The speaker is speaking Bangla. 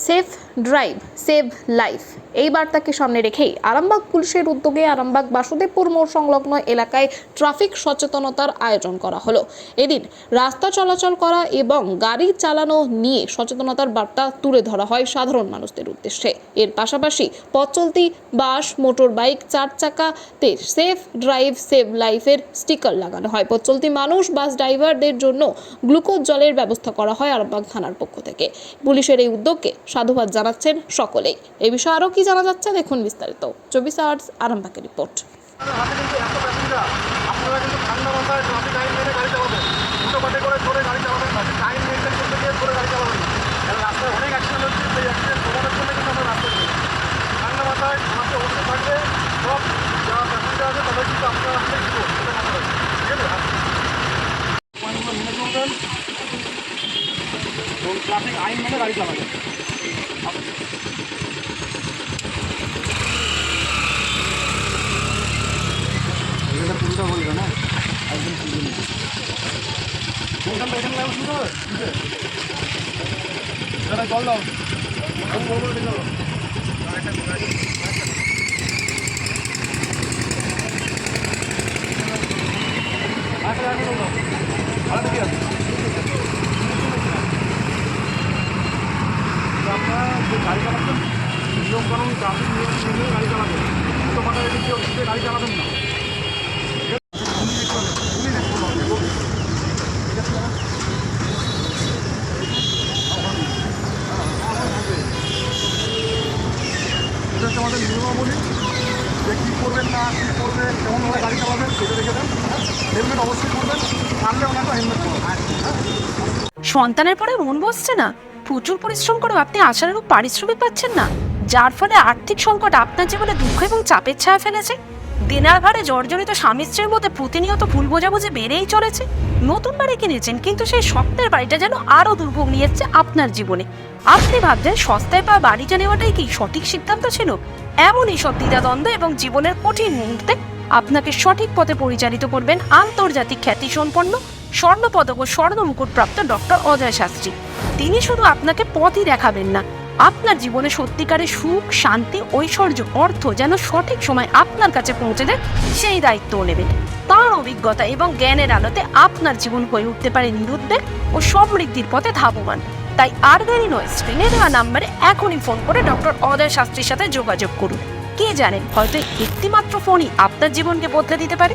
সেফ ড্রাইভ সেভ লাইফ এই বার্তাকে সামনে রেখেই আরামবাগ পুলিশের উদ্যোগে আরামবাগ বাসুদেবপুর মোড় সংলগ্ন এলাকায় ট্রাফিক সচেতনতার আয়োজন করা হলো। এদিন রাস্তা চলাচল করা এবং গাড়ি চালানো নিয়ে সচেতনতার বার্তা তুলে ধরা হয় সাধারণ মানুষদের উদ্দেশ্যে। এর পাশাপাশি পথ চলতি বাস, মোটর বাইক, চার চাকাতে সেফ ড্রাইভ সেভ লাইফের স্টিকার লাগানো হয়। পথ চলতি মানুষ, বাস ড্রাইভারদের জন্য গ্লুকোজ জলের ব্যবস্থা করা হয় আরামবাগ থানার পক্ষ থেকে। পুলিশের এই উদ্যোগকে সাধুবাদ জানাচ্ছেন সকলেই। এই বিষয়ে আরও কি জানা যাচ্ছে দেখুন বিস্তারিত। 24 আওয়ার্স আরামবাগের রিপোর্ট। ট্রাফিক আইন মেনে গাড়ি চালাবেন। পুরোটা বলবে না, একদম কোনখানটা এখানে লাগবে শুরু হবে। জল দাও, চলো। ভালো ঠিক আছে। আপনারা যে গাড়ি চালাচ্ছেন নিয়ম কানুন ট্রাফিক নিয়ম মেনে গাড়ি চালাবেন। দুটো মাথায় রেখে গাড়ি চালাবেন না। এটা হচ্ছে আমাদের নিয়মাবলী, যে কী করবেন না কী করবেন, কেমনভাবে গাড়ি চালাবেন সেটা রেখে দেন। হেলমেট অবশ্যই করবেন, পারলে ওনাকে হেলমেট করবেন। সন্তানের পরে মন বসছে না, প্রচুর পরিশ্রম করেও আপনি আশানুরূপ পারিশ্রমিক পাচ্ছেন না, যার ফলে আর্থিক সংকট আপনার জীবনে দুঃখ এবং চাপের ছায়া ফেলেছে। দিনার ভারে জর্জরিত স্বামী স্ত্রীর মধ্যে প্রতিনিয়ত ভুল বোঝাবুঝি বেড়েই চলেছে। নতুন বাড়ি কিনেছেন, কিন্তু সেই স্বপ্নের বাড়িটা যেন আরও দুর্ভোগ নিয়ে এসছে আপনার জীবনে। আপনি ভাবছেন সস্তায় পাওয়া বাড়িটা নেওয়াটাই কি সঠিক সিদ্ধান্ত ছিল? এমনই সব দ্বিধাদ্বন্দ্ব এবং জীবনের কঠিন মুহূর্তে আপনাকে সঠিক পথে পরিচালিত করবেন আন্তর্জাতিক খ্যাতিসম্পন্ন স্বর্ণপদক ও স্বর্ণ মুকুটপ্রাপ্ত ডক্টর অজয় শাস্ত্রী। তিনি শুধু আপনাকে পথই দেখাবেন না, আপনার জীবনে সত্যিকারের সুখ, শান্তি, ঐশ্বর্য, অর্থ যেন সঠিক সময় আপনার কাছে পৌঁছে দেয় সেই দায়িত্বও নেবেন। তাঁর অভিজ্ঞতা এবং জ্ঞানের আলোতে আপনার জীবন হয়ে উঠতে পারে নিরুদ্বেগ ও সমৃদ্ধির পথে ধাবমান। তাই আর দেরি নয়, স্ক্রিনে দেওয়া নাম্বারে এখনই ফোন করে ডক্টর অজয় শাস্ত্রীর সাথে যোগাযোগ করুন। কে জানেন, হয়তো একটিমাত্র ফোনই আপনার জীবনকে বদলে দিতে পারে।